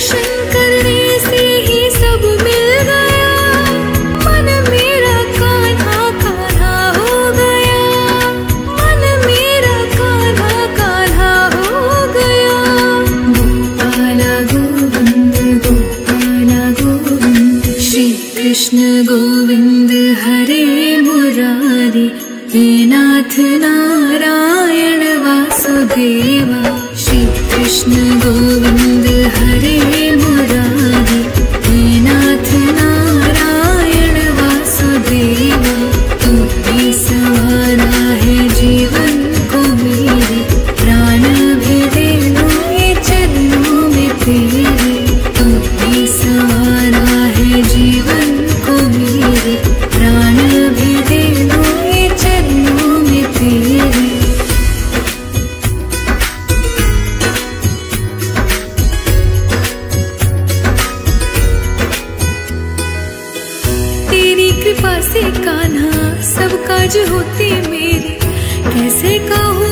दर्शन करने से ही सब मिल गया। मन मेरा कान्हा कान्हा हो गया, मन मेरा कान्हा कान्हा हो गया। गोपाला गोविंद गोपाला गोविंद, श्री कृष्ण गोविंद हरे मुरारी, हे नाथ नारायण वासुदेवा। श्री कृष्ण गोविंद हरे मुरारी, हे नाथ नारायण वासुदेवा। तू ही सवारा है जीवन को मेरे, प्राण भी दे दूं ये चरणों में तेरे। तू ही सवारा है जीवन को मेरे, प्राण भी दे दूं ये चरणों में तेरे। कृपा से कान्हा सब काज होते मेरे, कैसे कहूँ